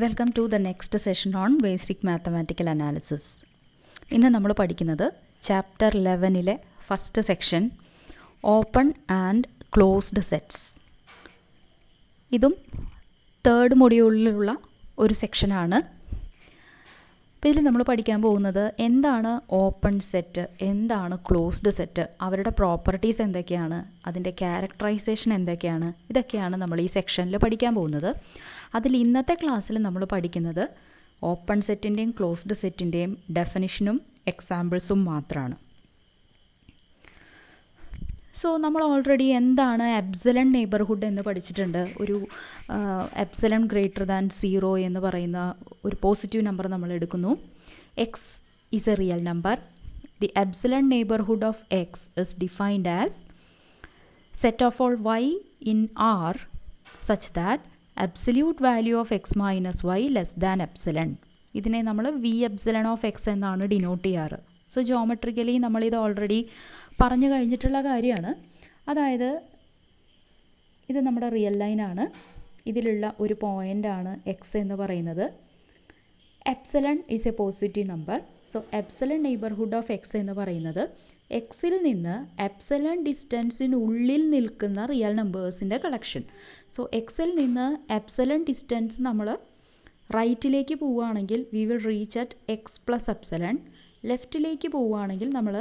Welcome to the next session on basic mathematical analysis. ഇന്ന് നമ്മൾ പഠിക്കുന്നത് ചാപ്റ്റർ 11-ലെ first section open and closed sets. ഇതും third മൊഡ്യൂളിലുള്ള ഒരു സെക്ഷനാണ്. അപ്പോൾ ഇതിൽ നമ്മൾ പഠിക്കാൻ പോകുന്നത് എന്താണ് ഓപ്പൺ സെറ്റ്, എന്താണ് ക്ലോസ്ഡ് സെറ്റ്, അവരുടെ പ്രോപ്പർട്ടീസ് എന്തൊക്കെയാണ്, അതിൻ്റെ ക്യാരക്ടറൈസേഷൻ എന്തൊക്കെയാണ്, ഇതൊക്കെയാണ് നമ്മൾ ഈ സെക്ഷനിൽ പഠിക്കാൻ പോകുന്നത്. അതിൽ ഇന്നത്തെ ക്ലാസ്സിൽ നമ്മൾ പഠിക്കുന്നത് ഓപ്പൺ സെറ്റിൻ്റെയും ക്ലോസ്ഡ് സെറ്റിൻ്റെയും ഡെഫിനിഷനും എക്സാമ്പിൾസും മാത്രമാണ്. സോ നമ്മൾ ഓൾറെഡി എന്താണ് എപ്സിലൺ നെയ്ബർഹുഡ് എന്ന് പഠിച്ചിട്ടുണ്ട്. ഒരു എപ്സിലൺ ഗ്രേറ്റർ ദാൻ 0 എന്ന് പറയുന്ന ഒരു പോസിറ്റീവ് നമ്പർ നമ്മൾ എടുക്കുന്നു. X is a real number. The epsilon neighbourhood of x is defined as set of all y in R such that absolute value of x minus y less than epsilon. ഇതിനെ നമ്മൾ v epsilon of X എന്നാണ് denote ചെയ്യാറ്. So geometrically നമ്മളിത് already പറഞ്ഞു കഴിഞ്ഞിട്ടുള്ള കാര്യമാണ്. അതായത് ഇത് നമ്മുടെ റിയൽ ലൈനാണ്. ഇതിലുള്ള ഒരു പോയിൻ്റാണ് എക്സ് എന്ന് പറയുന്നത്. Epsilon is A positive number. So epsilon neighbourhood of x എന്ന് പറയുന്നത് എക്സിൽ നിന്ന് എപ്സിലൺ ഡിസ്റ്റൻസിനുള്ളിൽ നിൽക്കുന്ന റിയൽ നമ്പേഴ്സിൻ്റെ കളക്ഷൻ. സോ എക്സിൽ നിന്ന് എപ്സിലൺ ഡിസ്റ്റൻസ് നമ്മൾ റൈറ്റിലേക്ക് പോവുകയാണെങ്കിൽ we will reach at x plus epsilon. ലെഫ്റ്റിലേക്ക് പോവുകയാണെങ്കിൽ നമ്മൾ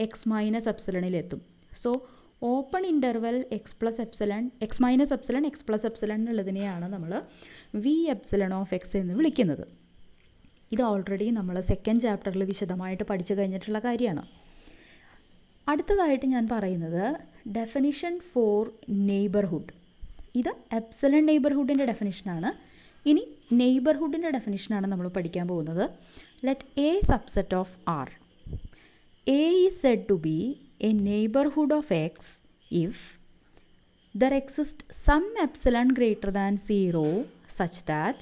എക്സ് മൈനസ് എപ്സിലണിലെത്തും. So open interval x plus epsilon, x minus epsilon, x plus epsilon എന്നുള്ളതിനെയാണ് നമ്മൾ വി എപ്സിലൺ ഓഫ് എക്സ് എന്ന് വിളിക്കുന്നത്. ഇത് ഓൾറെഡി നമ്മൾ സെക്കൻഡ് ചാപ്റ്ററിൽ വിശദമായിട്ട് പഠിച്ചു കഴിഞ്ഞിട്ടുള്ള കാര്യമാണ്. അടുത്തതായിട്ട് ഞാൻ പറയുന്നത് ഡെഫിനിഷൻ ഫോർ നെയ്ബർഹുഡ്. ഇത് എപ്സിലൺ നെയ്ബർഹുഡിൻ്റെ ഡെഫിനിഷനാണ്. ഇനി നെയ്ബർഹുഡിൻ്റെ ഡെഫിനിഷനാണ് നമ്മൾ പഠിക്കാൻ പോകുന്നത്. Let A subset of R. A is said to be a neighbourhood of x if there exist some epsilon greater than 0 such that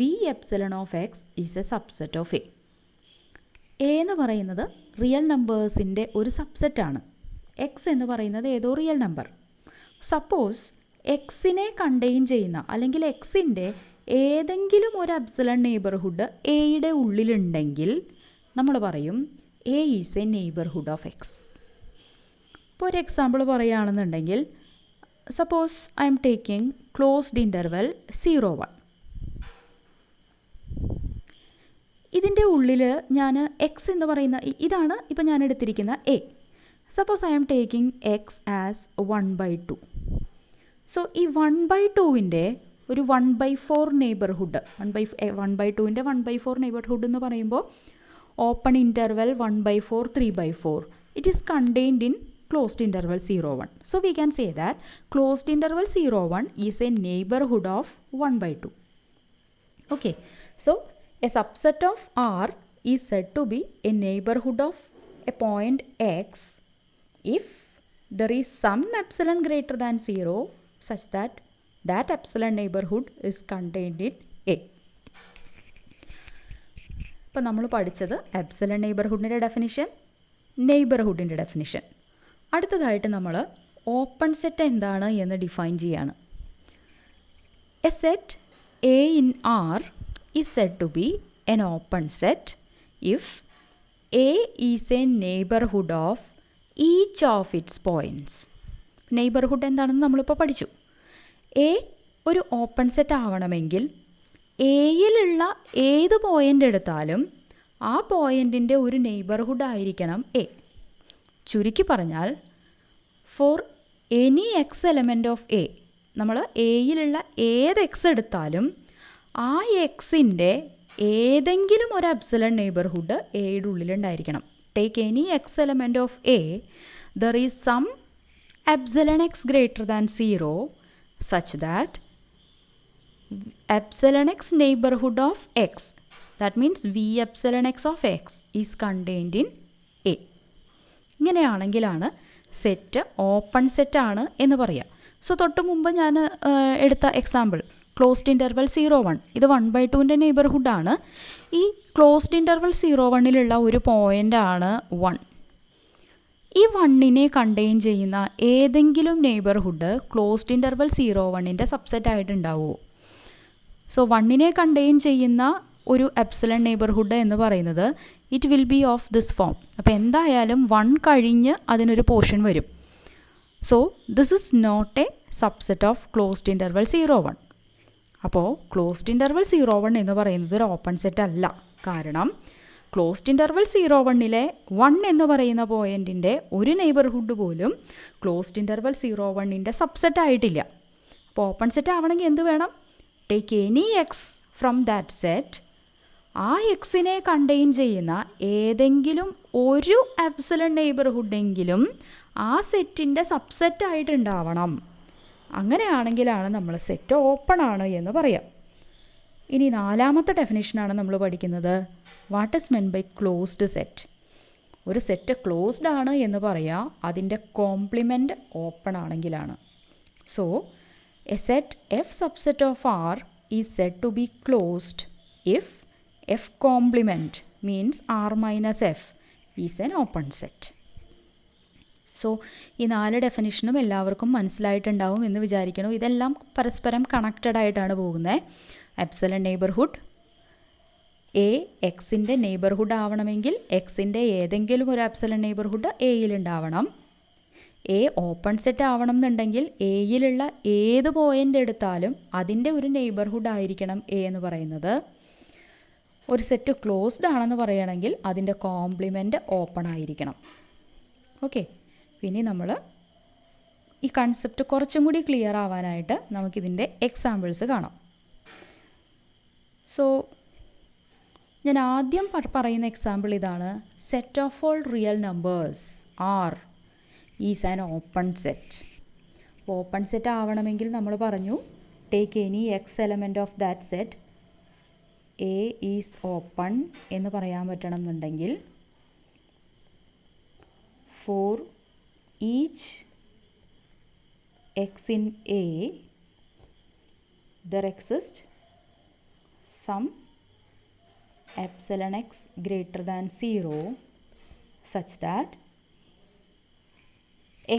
V epsilon of X is a subset of A. A എന്ന് പറയുന്നത് real നമ്പേഴ്സിൻ്റെ ഒരു സബ്സെറ്റാണ്. X എന്ന് പറയുന്നത് ഏതോ real number. Suppose എക്സിനെ contain ചെയ്യുന്ന അല്ലെങ്കിൽ എക്സിൻ്റെ ഏതെങ്കിലും ഒരു എപ്സിലൺ നെയ്ബർഹുഡ് എയുടെ ഉള്ളിലുണ്ടെങ്കിൽ നമ്മൾ പറയും A is a neighbourhood of X. ഇപ്പോൾ ഒരു എക്സാമ്പിൾ പറയുകയാണെന്നുണ്ടെങ്കിൽ suppose I am taking closed interval 0-1. ഇതിൻ്റെ ഉള്ളിൽ ഞാൻ എക്സ് എന്ന് പറയുന്ന ഇതാണ് ഇപ്പോൾ ഞാൻ എടുത്തിരിക്കുന്ന A. Suppose I am taking x as 1/2. So ഈ 1/2-ൻ്റെ ഒരു 1/4 നെയ്ബർഹുഡ്, 1/2-ൻ്റെ 1/4 നെയ്ബർഹുഡ് എന്ന് പറയുമ്പോൾ open interval 1/4, 3/4 it is contained in closed interval 0-1. So we can say that closed interval 0-1 is a neighbourhood of 1/2. Okay, so a subset of R is said to be a neighborhood of a point X if there is some epsilon greater than 0 such that that epsilon neighborhood is contained in A. ഇപ്പോൾ നമ്മൾ പഠിച്ചത് epsilon നെയ്ബർഹുഡിൻ്റെ definition, നെയ്ബർഹുഡിൻ്റെ definition. അടുത്തതായിട്ട് നമ്മൾ open set എന്താണ് എന്ന് define ചെയ്യാണ്. A set A in R is said to be an open set if A is a neighborhood of each of its points. Neighbourhood എന്താണെന്ന് നമ്മളിപ്പോൾ പഠിച്ചു. എ ഒരു ഓപ്പൺ സെറ്റ് ആവണമെങ്കിൽ എയിലുള്ള ഏത് പോയിൻ്റ് എടുത്താലും ആ പോയിൻറ്റിൻ്റെ ഒരു നെയ്ബർഹുഡ് ആയിരിക്കണം എ. ചുരുക്കി പറഞ്ഞാൽ for any x element of A, നമ്മൾ എയിലുള്ള ഏത് എക്സ് എടുത്താലും ആ എക്സിൻ്റെ ഏതെങ്കിലും ഒരു എപ്സിലൺ നെയ്ബർഹുഡ് എയുടെ ഉള്ളിലുണ്ടായിരിക്കണം. Take any x element of A, there is some epsilon x greater than 0 such that epsilon x neighbourhood of x, that means v epsilon x of X is contained in A. ഇങ്ങനെയാണെങ്കിലാണ് set open സെറ്റാണ് എന്ന് പറയാം. So തൊട്ട് മുമ്പ് ഞാൻ എടുത്ത example closed interval 0-1, ഇത് 1/2-ൻ്റെ നെയ്ബർഹുഡാണ്. ഈ ക്ലോസ്ഡ് ഇൻ്റർവെൽ 0-1-ലുള്ള ഒരു പോയിൻ്റാണ് 1. ഈ 1-നെ കണ്ടെയ്ൻ ചെയ്യുന്ന ഏതെങ്കിലും നെയ്ബർഹുഡ് ക്ലോസ്ഡ് ഇൻ്റർവെൽ 0-1-ൻ്റെ സബ്സെറ്റ് ആയിട്ട് ഉണ്ടാവുമോ? സോ 1നെ കണ്ടെയ്ൻ ചെയ്യുന്ന ഒരു എപ്സിലൺ നെയ്ബർഹുഡ് എന്ന് പറയുന്നത് it will be of this form. അപ്പോൾ എന്തായാലും 1 കഴിഞ്ഞ് അതിനൊരു പോർഷൻ വരും. So this is not a subset of closed interval 0, 1. അപ്പോൾ ക്ലോസ്ഡ് ഇൻ്റർവൽ 0, 1 എന്ന് പറയുന്നത് ഒരു ഓപ്പൺ സെറ്റ് അല്ല. കാരണം ക്ലോസ്ഡ് ഇൻ്റർവൽ 0, 1 1 എന്ന് പറയുന്ന പോയിൻറ്റിൻ്റെ ഒരു നെയ്ബർഹുഡ് പോലും ക്ലോസ്ഡ് ഇൻ്റർവൽ 0, 1 സബ്സെറ്റ് ആയിട്ടില്ല. അപ്പോൾ ഓപ്പൺ സെറ്റ് ആവണമെങ്കിൽ എന്ത് വേണം? Take any x from that set. ആ എക്സിനെ കണ്ടെയ്ൻ ചെയ്യുന്ന ഏതെങ്കിലും ഒരു എപ്സിലൺ നെയ്ബർഹുഡെങ്കിലും ആ സെറ്റിൻ്റെ സബ്സെറ്റ് ആയിട്ടുണ്ടാവണം. അങ്ങനെയാണെങ്കിലാണ് നമ്മൾ സെറ്റ് ഓപ്പൺ ആണ് എന്ന് പറയാം. ഇനി 4ാമത്തെ ഡെഫിനിഷനാണ് നമ്മൾ പഠിക്കുന്നത്. What is meant by closed set? ഒരു സെറ്റ് ക്ലോസ്ഡ് ആണ് എന്ന് പറയാം അതിൻ്റെ കോംപ്ലിമെൻറ്റ് ഓപ്പൺ ആണെങ്കിലാണ്. So a set F subset of R is said to be closed if F complement means R minus F is an open set. So ഈ 4 ഡെഫിനിഷനും എല്ലാവർക്കും മനസ്സിലായിട്ടുണ്ടാവും എന്ന് വിചാരിക്കണു. ഇതെല്ലാം പരസ്പരം കണക്റ്റഡ് ആയിട്ടാണ് പോകുന്നത്. എപ്സിലൺ നെയ്ബർഹുഡ് എ എക്സിൻ്റെ നെയ്ബർഹുഡ് ആവണമെങ്കിൽ എക്സിൻ്റെ ഏതെങ്കിലും ഒരു എപ്സിലൺ നെയ്ബർഹുഡ് എയിൽ ഉണ്ടാവണം. എ ഓപ്പൺ സെറ്റ് ആവണം എന്നുണ്ടെങ്കിൽ എയിലുള്ള ഏത് പോയിൻ്റ് എടുത്താലും അതിൻ്റെ ഒരു നെയ്ബർഹുഡ് ആയിരിക്കണം എ എന്ന് പറയുന്നത്. ഒരു സെറ്റ് ക്ലോസ്ഡ് ആണെന്ന് പറയുകയാണെങ്കിൽ അതിൻ്റെ കോംപ്ലിമെൻറ്റ് ഓപ്പൺ ആയിരിക്കണം. ഓക്കെ, പിന്നെ നമ്മൾ ഈ കൺസെപ്റ്റ് കുറച്ചും കൂടി ക്ലിയർ ആവാനായിട്ട് നമുക്കിതിൻ്റെ എക്സാമ്പിൾസ് കാണാം. സോ ഞാൻ ആദ്യം പറയുന്ന എക്സാമ്പിൾ ഇതാണ്. Set of all real numbers R is an open set. Open set ആവണമെങ്കിൽ നമ്മൾ പറഞ്ഞു take any x element of that set. A is open എന്ന് പറയാൻ പറ്റണം എന്നുണ്ടെങ്കിൽ for each x in A there exists some epsilon x greater than 0 such that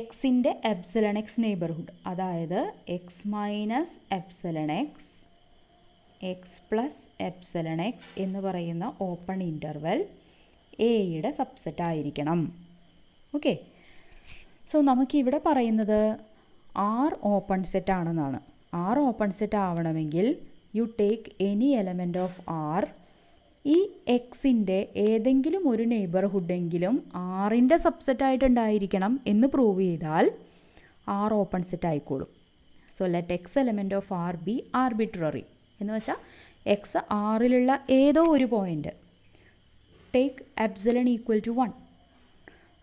x ൻ്റെ epsilon x neighbourhood, അതായത് x minus epsilon x, x plus epsilon x എന്ന് പറയുന്ന open interval എയുടെ subset ആയിരിക്കണം. ഓക്കെ, സോ നമുക്കിവിടെ പറയുന്നത് R open set ആണെന്നാണ്. R open set ആവണമെങ്കിൽ you take any element of R. ഈ എക്സിൻ്റെ ഏതെങ്കിലും ഒരു നെയ്ബർഹുഡെങ്കിലും ആറിൻ്റെ സബ്സെറ്റ് ആയിട്ടുണ്ടായിരിക്കണം എന്ന് പ്രൂവ് ചെയ്താൽ ആർ ഓപ്പൺ സെറ്റ് ആയിക്കോളും. So let X element of R be arbitrary എന്ന് വെച്ചാൽ എക്സ് ആറിലുള്ള ഏതോ ഒരു point take epsilon equal to 1.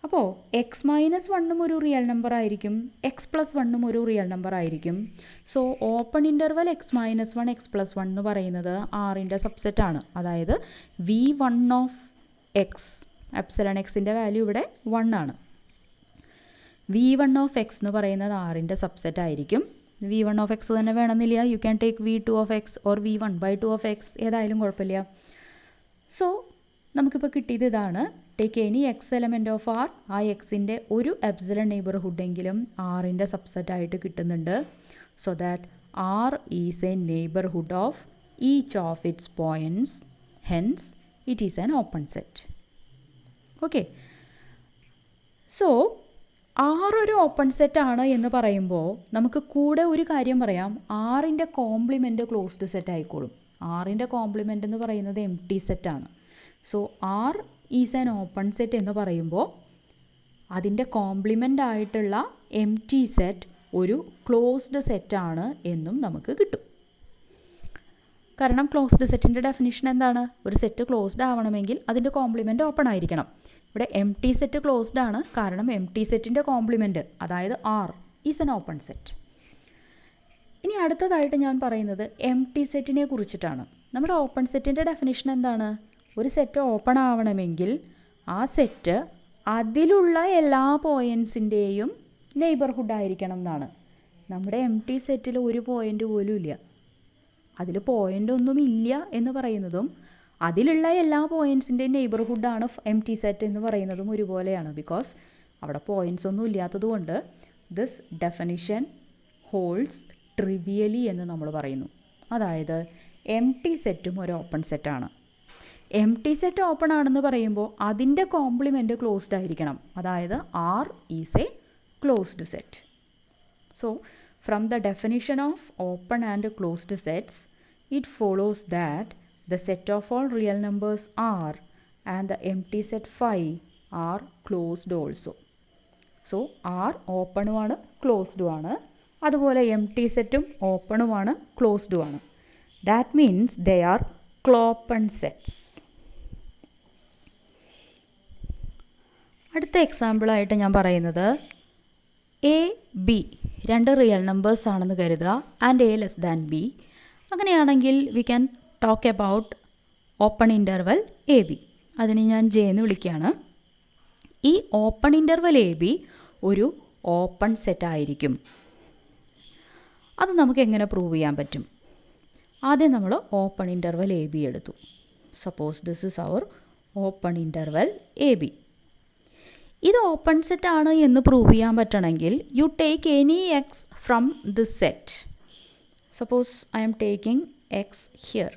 അപ്പോൾ എക്സ് മൈനസ് 1 ഒരു റിയൽ നമ്പർ ആയിരിക്കും, എക്സ് പ്ലസ് 1 ഒരു റിയൽ നമ്പർ ആയിരിക്കും. So open interval x minus 1 x plus 1 എന്ന് പറയുന്നത് ആറിൻ്റെ സബ്സെറ്റ് ആണ്. അതായത് V1 ഓഫ് എക്സ്, എപ്സിലൺ എക്സിൻ്റെ വാല്യൂ ഇവിടെ 1 ആണ്. V1 ഓഫ് എക്സ് എന്ന് പറയുന്നത് ആറിൻ്റെ സബ്സെറ്റ് ആയിരിക്കും. V1 ഓഫ് എക്സ് തന്നെ വേണമെന്നില്ല, you can take V2 of x or V1/2 of x, ഏതായാലും കുഴപ്പമില്ല. സോ നമുക്കിപ്പോൾ കിട്ടിയത് ഇതാണ്. Take any x element of R. ആ എക്സിൻ്റെ ഒരു എപ്സിലൺ നെയ്ബർഹുഡെങ്കിലും ആറിൻ്റെ സബ്സെറ്റ് ആയിട്ട് കിട്ടുന്നുണ്ട്. So that R is a neighbourhood of each of its points, hence it is an open set. Okay, so R ഒരു ഓപ്പൺ സെറ്റ് ആണ് എന്ന് പറയുമ്പോൾ നമുക്ക് കൂടെ ഒരു കാര്യം പറയാം. ആറിൻ്റെ കോംപ്ലിമെൻറ്റ് ക്ലോസ്ഡ് സെറ്റ് ആയിക്കോളും. ആറിൻ്റെ കോംപ്ലിമെൻ്റ് എന്ന് പറയുന്നത് എം ടി സെറ്റാണ്. So R is an open set എന്ന് പറയുമ്പോൾ അതിൻ്റെ കോംപ്ലിമെൻ്റ് ആയിട്ടുള്ള എം ടി സെറ്റ് ഒരു ക്ലോസ്ഡ് സെറ്റാണ് എന്നും നമുക്ക് കിട്ടും. കാരണം ക്ലോസ്ഡ് സെറ്റിൻ്റെ ഡെഫിനിഷൻ എന്താണ്? ഒരു സെറ്റ് ക്ലോസ്ഡ് ആവണമെങ്കിൽ അതിൻ്റെ കോംപ്ലിമെൻ്റ് ഓപ്പൺ ആയിരിക്കണം. ഇവിടെ എം ടി സെറ്റ് ക്ലോസ്ഡ് ആണ്, കാരണം എം ടി സെറ്റിൻ്റെ കോംപ്ലിമെൻ്റ് അതായത് R is an open set. ഇനി അടുത്തതായിട്ട് ഞാൻ പറയുന്നത് എം ടി സെറ്റിനെ കുറിച്ചിട്ടാണ്. നമ്മുടെ ഓപ്പൺ സെറ്റിൻ്റെ ഡെഫിനിഷൻ എന്താണ്? ഒരു സെറ്റ് ഓപ്പൺ ആവണമെങ്കിൽ ആ സെറ്റ് അതിലുള്ള എല്ലാ പോയിൻറ്റ്സിൻ്റെയും നെയ്ബർഹുഡ് ആയിരിക്കണം എന്നാണ്. നമ്മുടെ എം ടി സെറ്റിൽ ഒരു പോയിൻ്റ് പോലും ഇല്ല. അതിൽ പോയിൻ്റ് ഒന്നും ഇല്ല എന്ന് പറയുന്നതും അതിലുള്ള എല്ലാ പോയിൻറ്റ്സിൻ്റെയും നെയ്ബർഹുഡാണ് എം ടി സെറ്റ് എന്ന് പറയുന്നതും ഒരുപോലെയാണ്. ബിക്കോസ് അവിടെ പോയിൻറ്റ്സ് ഒന്നും ഇല്ലാത്തത് കൊണ്ട് ദിസ് ഡെഫിനിഷൻ ഹോൾഡ്സ് ട്രിവിയലി എന്ന് നമ്മൾ പറയുന്നു. അതായത് എം ടി സെറ്റും ഒരു ഓപ്പൺ സെറ്റാണ്. എം ടി സെറ്റ് ഓപ്പൺ ആണെന്ന് പറയുമ്പോൾ അതിൻ്റെ കോംപ്ലിമെൻറ്റ് ക്ലോസ്ഡ് ആയിരിക്കണം. അതായത് R is a closed set. So from the definition of open and closed sets it follows that the set of all real numbers R and the empty set phi are closed also. So R ഓപ്പണുമാണ് ക്ലോസ്ഡുമാണ്. അതുപോലെ empty സെറ്റും ഓപ്പണുമാണ് ക്ലോസ്ഡുമാണ്. That means they are clopen sets. അടുത്ത എക്സാമ്പിളായിട്ട് ഞാൻ പറയുന്നത് എ ബി രണ്ട് റിയൽ നമ്പേഴ്സ് ആണെന്ന് കരുതുക and A less than B. അങ്ങനെയാണെങ്കിൽ V can talk about open interval A B. അതിനെ ഞാൻ ജെ എന്ന് വിളിക്കുകയാണ്. ഈ ഓപ്പൺ ഇൻ്റർവൽ എ ബി ഒരു ഓപ്പൺ സെറ്റ് ആയിരിക്കും. അത് നമുക്ക് എങ്ങനെ പ്രൂവ് ചെയ്യാൻ പറ്റും? ആദ്യം നമ്മൾ ഓപ്പൺ ഇൻ്റർവൽ എ ബി എടുത്തു. Suppose this is our open interval A B. ഇത് ഓപ്പൺ സെറ്റ് ആണ് എന്ന് പ്രൂവ് ചെയ്യാൻ പറ്റണമെങ്കിൽ you take any x from this set. Suppose I M taking x here.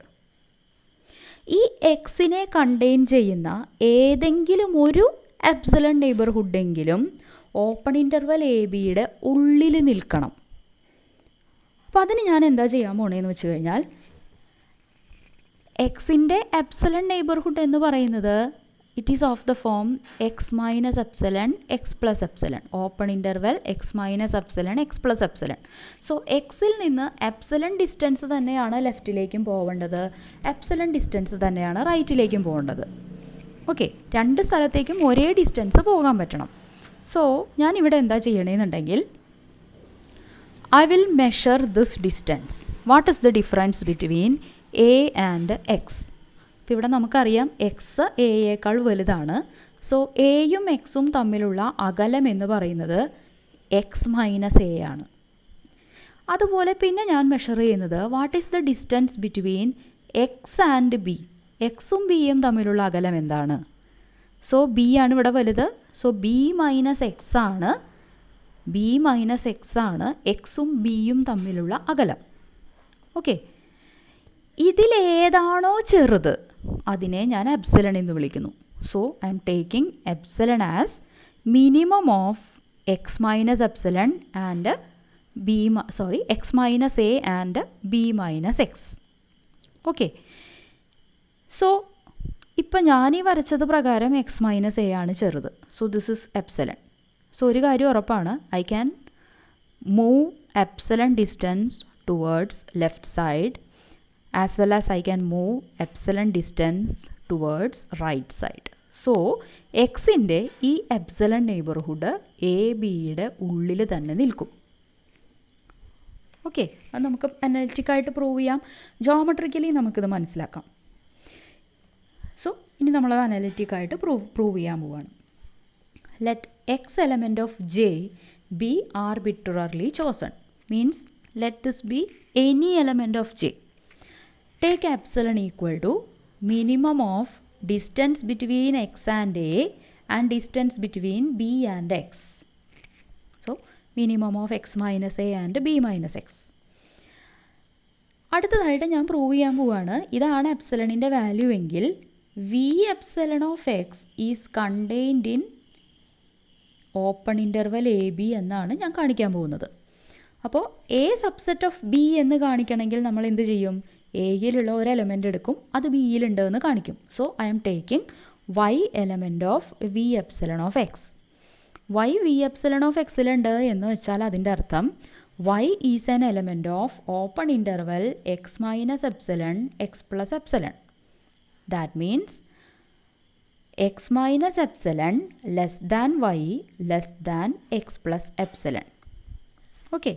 ഈ എക്സിനെ കണ്ടെയ്ൻ ചെയ്യുന്ന ഏതെങ്കിലും ഒരു എപ്സിലൺ നെയ്ബർഹുഡെങ്കിലും ഓപ്പൺ ഇൻ്റർവൽ എ ബിയുടെ ഉള്ളിൽ നിൽക്കണം. അപ്പോൾ അതിന് ഞാൻ എന്താ ചെയ്യാൻ പോണേന്ന് വെച്ച് കഴിഞ്ഞാൽ എക്സിൻ്റെ എപ്സിലൺ നെയ്ബർഹുഡ് എന്ന് പറയുന്നത് it is of the form X minus epsilon x plus epsilon. Open interval x minus epsilon x plus epsilon. So എക്സിൽ നിന്ന് എപ്സിലൺ ഡിസ്റ്റൻസ് തന്നെയാണ് ലെഫ്റ്റിലേക്കും പോകേണ്ടത്, എപ്സിലൺ ഡിസ്റ്റൻസ് തന്നെയാണ് റൈറ്റിലേക്കും പോകേണ്ടത്. ഓക്കെ, രണ്ട് സ്ഥലത്തേക്കും ഒരേ ഡിസ്റ്റൻസ് പോകാൻ പറ്റണം. സോ ഞാനിവിടെ എന്താ ചെയ്യണമെന്നുണ്ടെങ്കിൽ I will measure this distance. What is the difference between A and X? ഇപ്പോൾ ഇവിടെ നമുക്കറിയാം എക്സ് എയേക്കാൾ വലുതാണ്. സോ എയും എക്സും തമ്മിലുള്ള അകലം എന്ന് പറയുന്നത് എക്സ് മൈനസ് എ ആണ്. അതുപോലെ പിന്നെ ഞാൻ മെഷർ ചെയ്യുന്നത് what is the distance between X and B. എക്സും ബിയും തമ്മിലുള്ള അകലം എന്താണ്? സോ ബി ആണ് ഇവിടെ വലുത്. സോ ബി മൈനസ് എക്സ് ആണ്. ബി മൈനസ് എക്സ് ആണ് എക്സും ബിയും തമ്മിലുള്ള അകലം. ഓക്കെ, ഇതിലേതാണോ ചെറുത് അതിനെ ഞാൻ എപ്സിലൺ എന്ന് വിളിക്കുന്നു. So I M taking epsilon as minimum of x minus epsilon and x minus a and b minus x. Okay, so ഇപ്പം ഞാനീ വരച്ചത് പ്രകാരം എക്സ് മൈനസ് എ ആണ് ചെറുത്. So this is epsilon. So ഒരു കാര്യം ഉറപ്പാണ്, I can move epsilon distance towards left side as well as I can move epsilon distance towards right side. So എക്സിൻ്റെ ഈ എപ്സിലൺ നെയ്ബർഹുഡ് എ ബിയുടെ ഉള്ളിൽ തന്നെ നിൽക്കും. ഓക്കെ, അത് നമുക്ക് അനലിറ്റിക്കായിട്ട് പ്രൂവ് ചെയ്യാം, ജോമെട്രിക്കലി നമുക്കിത് മനസ്സിലാക്കാം. സോ ഇനി നമ്മളത് അനലിറ്റിക്കായിട്ട് പ്രൂവ് ചെയ്യാൻ പോവുകയാണ്. Let x element of J be arbitrarily chosen. Means let this be any element of J. Take epsilon equal to minimum of distance between x and A and distance between B and x. So minimum of x minus A and B minus x. അടുത്തതായിട്ട് ഞാൻ prove ചെയ്യാൻ പോവുകയാണ്. ഇതാണ് എപ്സിലണിൻ്റെ value എങ്കിൽ V epsilon of X is contained in open interval A b എന്നാണ് ഞാൻ കാണിക്കാൻ പോകുന്നത്. അപ്പോൾ എ സബ്സെറ്റ് ഓഫ് ബി എന്ന് കാണിക്കണമെങ്കിൽ നമ്മൾ എന്ത് ചെയ്യും? എയിലുള്ള ഒരു എലമെൻ്റ് എടുക്കും, അത് ബിയിലുണ്ട് എന്ന് കാണിക്കും. So I M taking y element of V epsilon of x. Y v epsilon of എക്സിലുണ്ട് എന്ന് വെച്ചാൽ അതിൻ്റെ അർത്ഥം y is an element of open interval x minus epsilon x plus epsilon. That means x minus epsilon less than y less than x plus epsilon. Okay,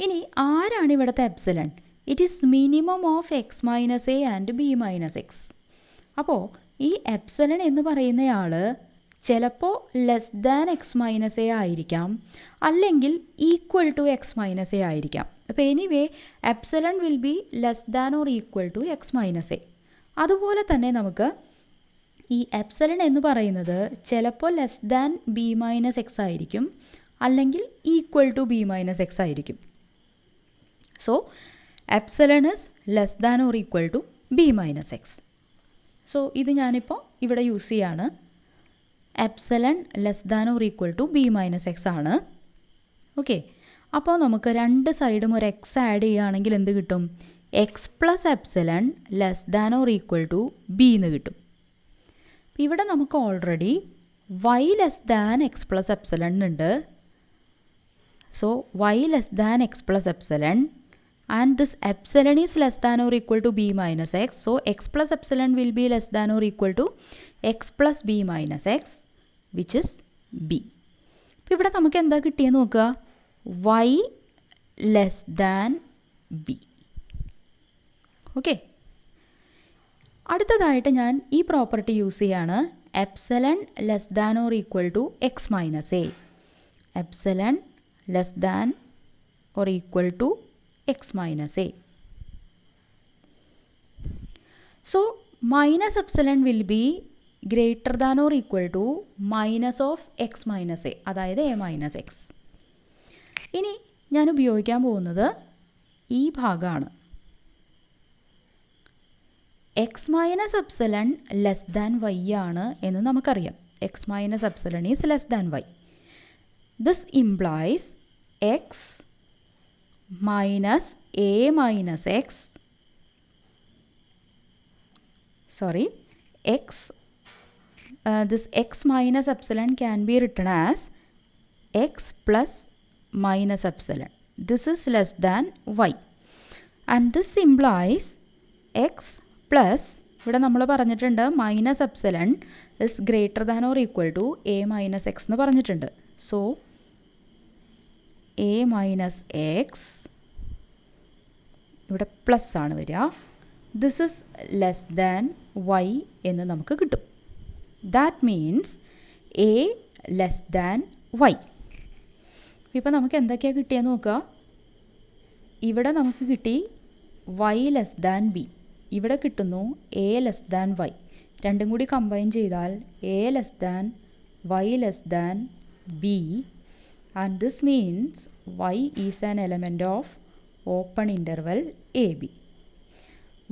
ഇനി ആരാണ് ഇവിടുത്തെ epsilon? It is minimum of x minus a and b minus x. അപ്പോൾ ഈ epsilon എന്ന് പറയുന്നയാൾ ചിലപ്പോൾ less than x minus a ആയിരിക്കാം, അല്ലെങ്കിൽ equal to x minus a ആയിരിക്കാം. അപ്പോൾ anyway epsilon will be less than or equal to x minus a. അതുപോലെ തന്നെ നമുക്ക് ഈ എപ്സിലൺ എന്ന് പറയുന്നത് ചിലപ്പോൾ less than b minus x ആയിരിക്കും, അല്ലെങ്കിൽ equal to b minus x ആയിരിക്കും. So epsilon is less than or equal to b minus x. So ഇത് ഞാനിപ്പോൾ ഇവിടെ യൂസ് ചെയ്യാണ്. Epsilon less than or equal to b minus x ആണ്. Okay, അപ്പോൾ നമുക്ക് രണ്ട് സൈഡും ഒരു എക്സ് ആഡ് ചെയ്യുകയാണെങ്കിൽ എന്ത് കിട്ടും? X plus epsilon less than or equal to B എന്ന് കിട്ടും. ഇവിടെ നമുക്ക് already y less than x plus epsilon ഉണ്ട്. So y less than x plus epsilon and this epsilon is less than or equal to b minus x. So x plus epsilon will be less than or equal to x plus b minus x, which is b. അപ്പോൾ ഇവിടെ നമുക്ക് എന്താ കിട്ടിയെന്ന് നോക്കുക, y less than b. Okay, അടുത്തതായിട്ട് ഞാൻ ഈ property use ചെയ്യാണ്. Epsilon less than or equal to x minus a. Epsilon less than or equal to x minus a. So minus epsilon will be greater than or equal to minus of x minus a, അതായത് a minus x. ഇനി ഞാൻ ഉപയോഗിക്കാൻ പോകുന്നത് ഈ ഭാഗമാണ്. x minus epsilon less than y ആണ് എന്ന് നമുക്കറിയാം. x minus epsilon is less than y. This implies x minus a minus x, sorry, this x minus epsilon can be written as x plus minus epsilon. This is less than y, and this implies x plus, ഇവിടെ നമ്മൾ പറഞ്ഞിട്ടുണ്ട് minus epsilon is greater than or equal to a minus x എന്ന് പറഞ്ഞിട്ടുണ്ട്. So a minus x ഇവിടെ plus ആണ് വരിക. This is less than y എന്ന് നമുക്ക് കിട്ടും. That means a less than y. ഇപ്പോൾ നമുക്ക് എന്തൊക്കെയാണ് കിട്ടിയെന്ന് നോക്കുക. ഇവിടെ നമുക്ക് കിട്ടി വൈ ലെസ് ദാൻ ബി, ഇവിടെ കിട്ടുന്നു എ ലെസ് ദാൻ വൈ. രണ്ടും കൂടി കമ്പൈൻ ചെയ്താൽ a less than y less than b. And this means y is an element of open interval AB.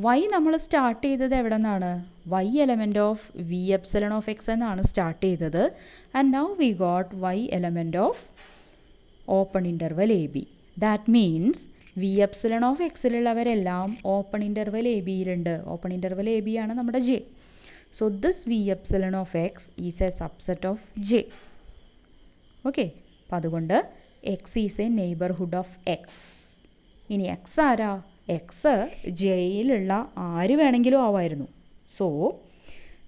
y നമ്മൾ സ്റ്റാർട്ട് ചെയ്തത് എവിടെ നിന്നാണ്? y element of v epsilon of x എന്നാണ് start ചെയ്തത്. and now we got y element of open interval AB. that means v epsilon of x ലുള്ളവരെല്ലാം open interval A ബിയിലുണ്ട്. Open interval A B ആണ് നമ്മുടെ j. so this v epsilon of x is a subset of j. Okay, അപ്പോൾ അതുകൊണ്ട് x is a neighbourhood of x. ഇനി x ആരാ? X ജെയിലുള്ള ആര് വേണമെങ്കിലും ആവായിരുന്നു. So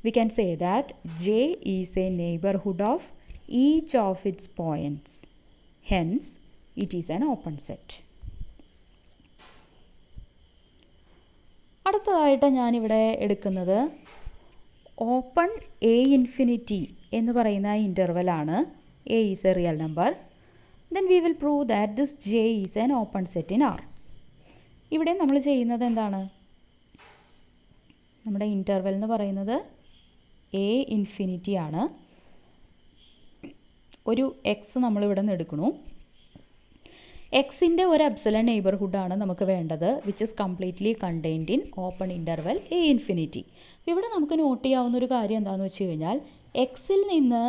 we can say that J is a neighbourhood of each of its points. Hence it is an open set. അടുത്തതായിട്ട് ഞാനിവിടെ എടുക്കുന്നത് ഓപ്പൺ എ ഇൻഫിനിറ്റി എന്ന് പറയുന്ന ഇൻ്റർവലാണ്. A is a real number. Then we will prove that this J is an open set in R. ഇവിടെ നമ്മൾ ചെയ്യുന്നത് എന്താണ്? നമ്മുടെ ഇൻ്റർവൽ എന്ന് പറയുന്നത് എ ഇൻഫിനിറ്റി ആണ്. ഒരു എക്സ് നമ്മളിവിടെ നിന്ന് എടുക്കണു. എക്സിൻ്റെ ഒരു എപ്സിലൺ നെയ്ബർഹുഡാണ് നമുക്ക് വേണ്ടത്, which is completely contained in open interval a infinity. ഇവിടെ നമുക്ക് നോട്ട് ചെയ്യാവുന്ന ഒരു കാര്യം എന്താണെന്ന് വെച്ച് കഴിഞ്ഞാൽ എക്സിൽ നിന്ന്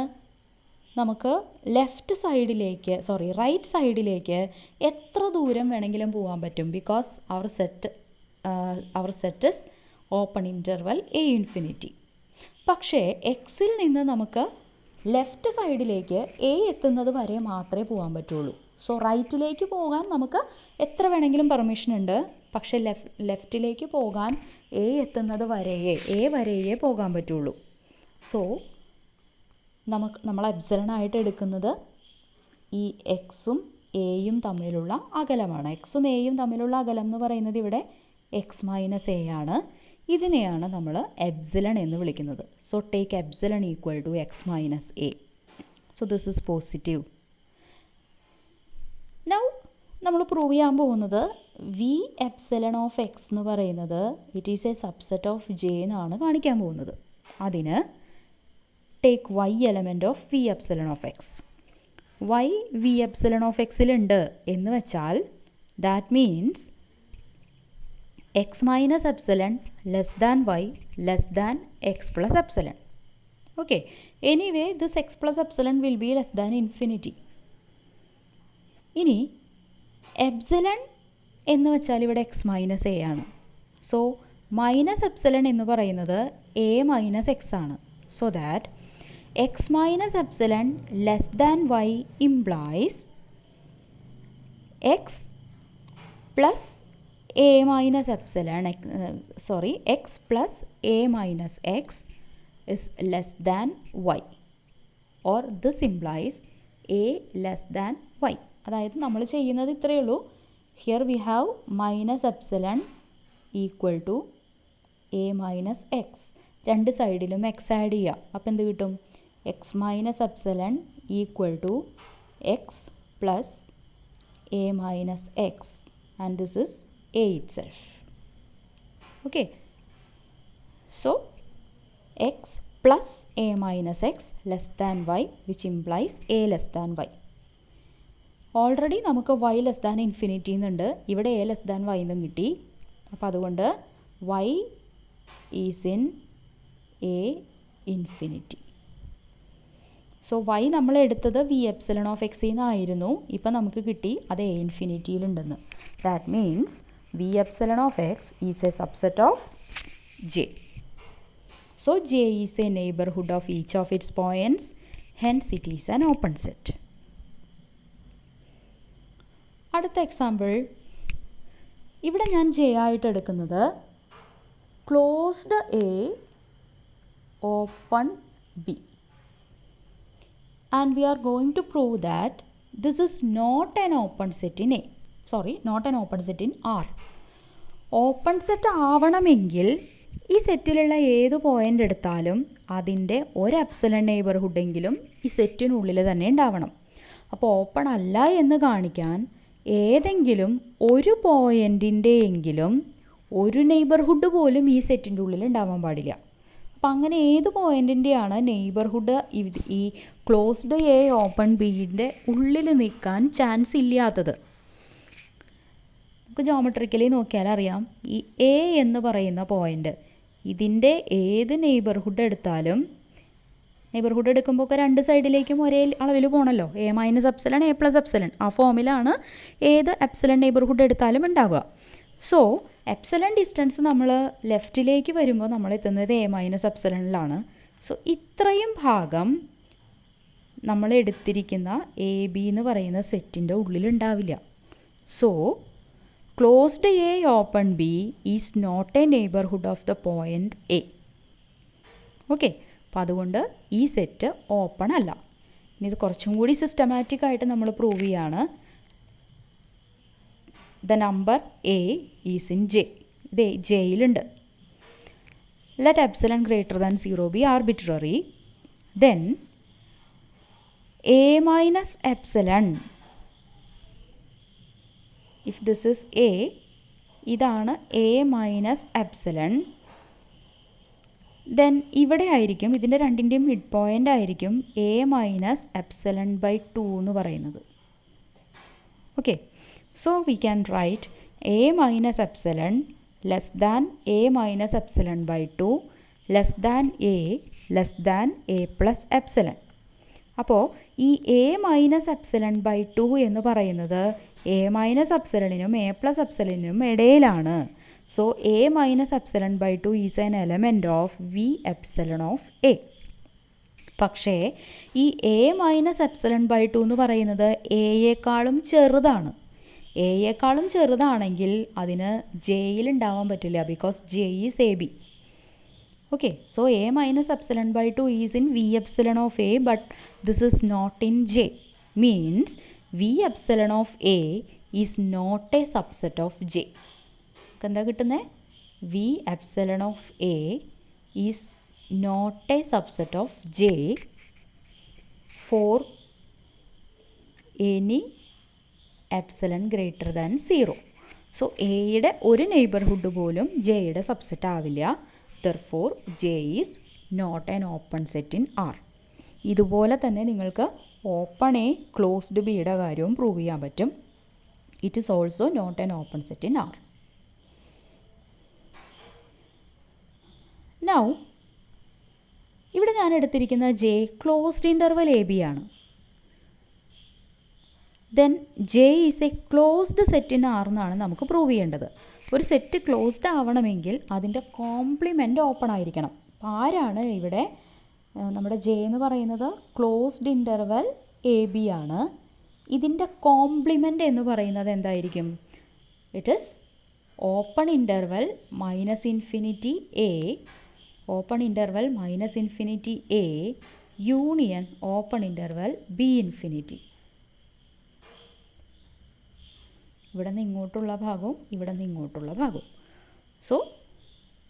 നമുക്ക് റൈറ്റ് സൈഡിലേക്ക് എത്ര ദൂരം വേണമെങ്കിലും പോകാൻ പറ്റും. Because our set is open interval a infinity. പക്ഷേ എക്സിൽ നിന്ന് നമുക്ക് ലെഫ്റ്റ് സൈഡിലേക്ക് എ എത്തുന്നത് വരെ മാത്രമേ പോകാൻ പറ്റുള്ളൂ. സോ റൈറ്റിലേക്ക് പോകാൻ നമുക്ക് എത്ര വേണമെങ്കിലും പെർമിഷൻ ഉണ്ട്. പക്ഷേ ലെഫ്റ്റിലേക്ക് പോകാൻ എ എത്തുന്നത് വരെയേ പോകാൻ പറ്റുള്ളൂ. സോ നമ്മൾ എപ്സിലണായിട്ട് എടുക്കുന്നത് ഈ എക്സും എയും തമ്മിലുള്ള അകലമാണ്. എക്സും എയും തമ്മിലുള്ള അകലം എന്ന് പറയുന്നത് ഇവിടെ എക്സ് മൈനസ് എ ആണ്. ഇതിനെയാണ് നമ്മൾ എപ്സിലൺ എന്ന് വിളിക്കുന്നത്. So take epsilon equal to x minus A. So this is positive. Now നമ്മൾ പ്രൂവ് ചെയ്യാൻ പോകുന്നത് വി എപ്സിലൺ ഓഫ് എക്സ് എന്ന് പറയുന്നത് it is a subset of J എന്നാണ് കാണിക്കാൻ പോകുന്നത്. അതിന് take y element of V epsilon of x. Y v epsilon of എക്സിലുണ്ട് എന്ന് വെച്ചാൽ that means x minus epsilon less than y less than x plus epsilon. Okay, anyway this x plus epsilon will be less than infinity. ഇനി epsilon എന്ന് വെച്ചാൽ ഇവിടെ x minus a ആണ്. So minus epsilon എന്ന് പറയുന്നത് a minus x ആണ്. So that x minus epsilon less than y implies x plus a minus epsilon x plus a minus x is less than y, or this implies a less than y. അതായത് നമ്മൾ ചെയ്യുന്നത് ഇത്രയേ ഉള്ളൂ. Here we have minus epsilon equal to a minus x. രണ്ട് സൈഡിലും x add ചെയ്യുക. അപ്പോൾ എന്ത് കിട്ടും? X minus epsilon equal to x plus a minus x and this is a itself. Okay, so x plus a minus x less than y which implies a less than y. Already നമുക്ക് y less than infinity എന്നുണ്ട്, ഇവിടെ A less than Y എന്നും കിട്ടി. അപ്പോൾ അതുകൊണ്ട് y is in a infinity. So y നമ്മൾ എടുത്തത് V epsilon of X എന്നായിരുന്നു. ഇപ്പം നമുക്ക് കിട്ടി അത് എ ഇൻഫിനിറ്റിയിലുണ്ടെന്ന്. That means v epsilon of X is a subset of J. So J is a neighborhood of each of its points, hence it is an open set. അടുത്ത example, ഇവിടെ ഞാൻ J ആയിട്ട് എടുക്കുന്നത് closed A open b, and we are going to prove that this is not an open set in a, not an open set in R. Open set ആവണമെങ്കിൽ ഈ സെറ്റിലുള്ള ഏത് point എടുത്താലും അതിൻ്റെ ഒരു എപ്സിലൺ നെയ്ബർഹുഡെങ്കിലും ഈ സെറ്റിനുള്ളിൽ തന്നെ ഉണ്ടാവണം. അപ്പോൾ ഓപ്പൺ അല്ല എന്ന് കാണിക്കാൻ ഏതെങ്കിലും ഒരു പോയിൻറ്റിൻ്റെയെങ്കിലും ഒരു നെയ്ബർഹുഡ് പോലും ഈ സെറ്റിൻ്റെ ഉള്ളിൽ ഉണ്ടാവാൻ പാടില്ല. അപ്പോൾ അങ്ങനെ ഏത് പോയിൻറ്റിൻ്റെയാണ് നെയ്ബർഹുഡ് ഈ ക്ലോസ്ഡ് എ ഓപ്പൺ ബിയുടെ ഉള്ളിൽ നിൽക്കാൻ ചാൻസ് ഇല്ലാത്തത്? നമുക്ക് ജോമെട്രിക്കലി നോക്കിയാൽ അറിയാം, ഈ എ എന്ന് പറയുന്ന പോയിൻ്റ് ഇതിൻ്റെ ഏത് നെയ്ബർഹുഡ് എടുത്താലും, നെയ്ബർഹുഡ് എടുക്കുമ്പോൾ ഒക്കെ രണ്ട് സൈഡിലേക്കും ഒരേ അളവിൽ പോകണമല്ലോ, A minus epsilon A plus epsilon, ആ ഫോമിലാണ് ഏത് എപ്സിലൺ നെയ്ബർഹുഡ് എടുത്താലും ഉണ്ടാവുക. സോ എപ്സിലൺ ഡിസ്റ്റൻസ് നമ്മൾ ലെഫ്റ്റിലേക്ക് വരുമ്പോൾ നമ്മൾ എത്തുന്നത് എ മൈനസ് എപ്സിലണിലാണ്. സോ ഇത്രയും ഭാഗം നമ്മൾ എടുത്തിരിക്കുന്ന എ ബി എന്ന് പറയുന്ന സെറ്റിൻ്റെ ഉള്ളിലുണ്ടാവില്ല. So closed A open B is not a neighbourhood of the point A. Okay, അപ്പോൾ അതുകൊണ്ട് ഈ സെറ്റ് ഓപ്പൺ അല്ല. ഇനി ഇത് കുറച്ചും കൂടി സിസ്റ്റമാറ്റിക് ആയിട്ട് നമ്മൾ പ്രൂവ് ചെയ്യാണ്. The number A is in J, ഇത് ജെയിലുണ്ട്. Let epsilon greater than 0 be arbitrary, then A minus epsilon, if this is a, ഇതാണ് എ മൈനസ് എപ്സിലൺ, ദെൻ ഇവിടെ ആയിരിക്കും ഇതിൻ്റെ രണ്ടിൻ്റെയും മിഡ് പോയിൻ്റ് ആയിരിക്കും എ മൈനസ് എപ്സിലൺ ബൈ 2 എന്ന് പറയുന്നത്. Okay, so we can write A minus epsilon less than A minus epsilon by 2 less than A plus epsilon. അപ്പോൾ ഈ എ മൈനസ് എപ്സിലൺ ബൈ 2 എന്ന് പറയുന്നത് എ മൈനസ് എപ്സിലണിനും a plus എപ്സിലണിനും ഇടയിലാണ്. So a minus epsilon by 2 is an element of V epsilon of a. പക്ഷേ ഈ A minus epsilon by 2 എന്ന് പറയുന്നത് എയേക്കാളും ചെറുതാണ്. എയേക്കാളും ചെറുതാണെങ്കിൽ അതിന് ജെയിൽ ഉണ്ടാവാൻ പറ്റില്ല, because J is A B. Okay, so a minus epsilon by 2 is in v epsilon of a, but this is not in j. Means v epsilon of a is not a subset of j. എന്താ കിട്ടുന്നത്? v epsilon of a is not a subset of j for any epsilon greater than 0. So എയുടെ ഒരു neighbourhood പോലും ജെയുടെ subset ആവില്ല. Therefore, J is not an open set in R. ഇതുപോലെ തന്നെ നിങ്ങൾക്ക് ഓപ്പൺ എ ക്ലോസ്ഡ് ബിയുടെ കാര്യവും പ്രൂവ് ചെയ്യാൻ പറ്റും. It is also not an open set in R. Now ഇവിടെ ഞാൻ എടുത്തിരിക്കുന്ന J closed interval A B ആണ്. Then J is a closed set in R എന്നാണ് നമുക്ക് പ്രൂവ് ചെയ്യേണ്ടത്. ഒരു സെറ്റ് ക്ലോസ്ഡ് ആവണമെങ്കിൽ അതിൻ്റെ കോംപ്ലിമെൻ്റ് ഓപ്പൺ ആയിരിക്കണം. അപ്പോൾ ആരാണ് ഇവിടെ നമ്മുടെ ജെ എന്ന് പറയുന്നത് ക്ലോസ്ഡ് ഇൻ്റർവൽ എ ബി ആണ്. ഇതിൻ്റെ കോംപ്ലിമെൻ്റ് എന്ന് പറയുന്നത് എന്തായിരിക്കും? It is open interval minus infinity A, open interval minus infinity A union open interval B infinity. ഇവിടെ നിന്ന് ഇങ്ങോട്ടുള്ള ഭാഗവും ഇവിടെ നിന്ന് ഇങ്ങോട്ടുള്ള ഭാഗവും. So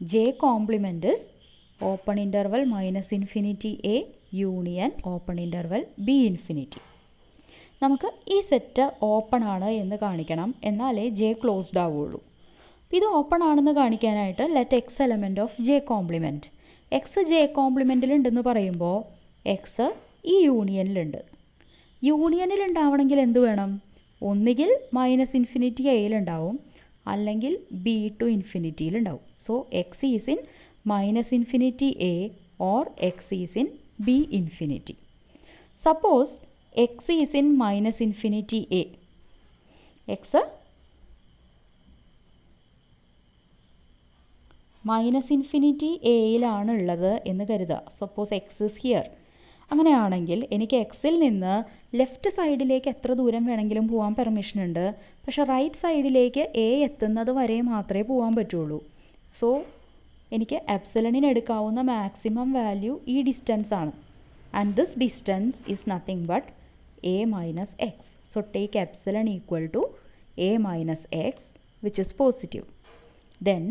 J compliment is open interval minus infinity A union open interval B infinity. നമുക്ക് ഈ സെറ്റ് ഓപ്പൺ ആണ് എന്ന് കാണിക്കണം, എന്നാലേ ജെ ക്ലോസ്ഡ് ആവുള്ളൂ. ഇത് ഓപ്പൺ ആണെന്ന് കാണിക്കാനായിട്ട് let X element of J complement. X J കോംപ്ലിമെൻറ്റിലുണ്ടെന്ന് പറയുമ്പോൾ എക്സ് ഈ യൂണിയനിലുണ്ട്. യൂണിയനിൽ ഉണ്ടാവണമെങ്കിൽ എന്ത് വേണം? ഒന്നുകിൽ മൈനസ് ഇൻഫിനിറ്റി എയിലുണ്ടാവും, അല്ലെങ്കിൽ ബി ടു ഇൻഫിനിറ്റിയിലുണ്ടാവും. So X is in minus infinity A or X is in B infinity. Suppose X is in minus infinity A, X minus infinity എയിലാണ് ഉള്ളത് എന്ന് കരുതുക. Suppose X is here. അങ്ങനെയാണെങ്കിൽ എനിക്ക് എക്സിൽ നിന്ന് ലെഫ്റ്റ് സൈഡിലേക്ക് എത്ര ദൂരം വേണമെങ്കിലും പോകാൻ പെർമിഷൻ ഉണ്ട്. പക്ഷേ റൈറ്റ് സൈഡിലേക്ക് എ എത്തുന്നത് വരെ മാത്രമേ പോകാൻ പറ്റുള്ളൂ. സോ എനിക്ക് എപ്സിലണിന് എടുക്കാവുന്ന മാക്സിമം വാല്യൂ ഈ ഡിസ്റ്റൻസ് ആണ്. And this distance is nothing but a minus x. So take epsilon equal to a minus x which is positive. Then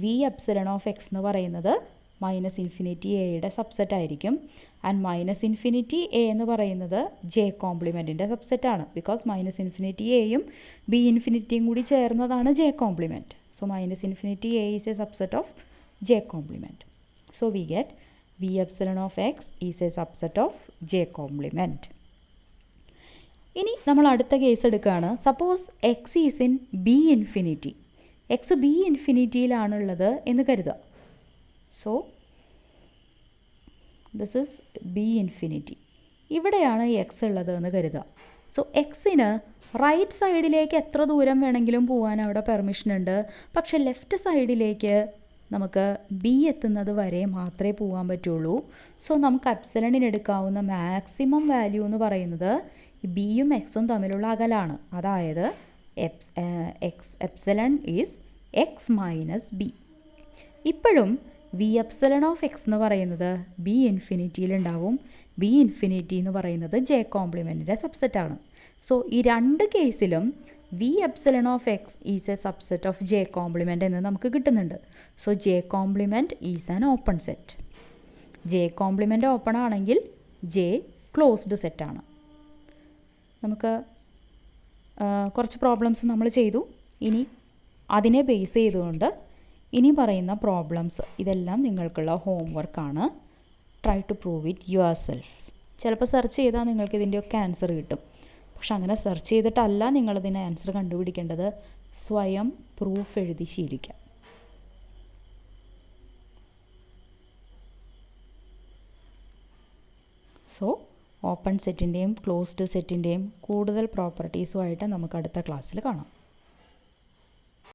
V epsilon of x എന്ന് പറയുന്നത് മൈനസ് ഇൻഫിനിറ്റി എയുടെ subset ആയിരിക്കും. And minus infinity a എന്ന് പറയുന്നത് J കോംപ്ലിമെൻറ്റിൻ്റെ സബ്സെറ്റാണ്. Because minus infinity എയും b ഇൻഫിനിറ്റിയും കൂടി ചേർന്നതാണ് J complement. So minus infinity a is a subset of J complement. So we get V epsilon of X is a subset of J complement. ഇനി നമ്മൾ അടുത്ത കേസ് എടുക്കുകയാണ്. Suppose X is in B infinity. X B ഇൻഫിനിറ്റിയിലാണുള്ളത് എന്ന് കരുതുക. So this is B infinity. ഇവിടെയാണ് X ഉള്ളത് എന്ന് കരുതുക. സോ എക്സിന് റൈറ്റ് സൈഡിലേക്ക് എത്ര ദൂരം വേണമെങ്കിലും പോകാൻ അവിടെ പെർമിഷൻ ഉണ്ട്. പക്ഷേ ലെഫ്റ്റ് സൈഡിലേക്ക് നമുക്ക് ബി എത്തുന്നത് വരെ മാത്രമേ പോകാൻ പറ്റുള്ളൂ. സോ നമുക്ക് എപ്സിലണിന് എടുക്കാവുന്ന മാക്സിമം വാല്യൂ എന്ന് പറയുന്നത് ബിയും എക്സും തമ്മിലുള്ള അകലാണ്. അതായത് epsilon is X minus B. ഇപ്പോഴും വി എപ്സിലൺ ഓഫ് എക്സ് എന്ന് പറയുന്നത് ബി ഇൻഫിനിറ്റിയിലുണ്ടാവും. ബി ഇൻഫിനിറ്റി എന്ന് പറയുന്നത് ജെ കോംപ്ലിമെൻറ്റിൻ്റെ സബ്സെറ്റാണ്. സോ ഈ രണ്ട് കേസിലും V epsilon of X is a subset of J complement എന്ന് നമുക്ക് കിട്ടുന്നുണ്ട്. So J complement is an open set. J complement open ആണെങ്കിൽ ജെ ക്ലോസ്ഡ് സെറ്റാണ്. നമുക്ക് കുറച്ച് പ്രോബ്ലംസ് നമ്മൾ ചെയ്തു. ഇനി അതിനെ ബേസ് ചെയ്തുകൊണ്ട് ഇനി പറയുന്ന പ്രോബ്ലംസ് ഇതെല്ലാം നിങ്ങൾക്കുള്ള ഹോംവർക്കാണ്. Try to prove it yourself. ചിലപ്പോൾ സെർച്ച് ചെയ്താൽ നിങ്ങൾക്ക് ഇതിൻ്റെയൊക്കെ ആൻസർ കിട്ടും. പക്ഷെ അങ്ങനെ സെർച്ച് ചെയ്തിട്ടല്ല നിങ്ങളിതിന് ആൻസർ കണ്ടുപിടിക്കേണ്ടത്. സ്വയം പ്രൂഫ് എഴുതി ശീലിക്കാം. സോ ഓപ്പൺ സെറ്റിൻ്റെയും ക്ലോസ്ഡ് സെറ്റിൻ്റെയും കൂടുതൽ പ്രോപ്പർട്ടീസുമായിട്ട് നമുക്ക് അടുത്ത ക്ലാസ്സിൽ കാണാം.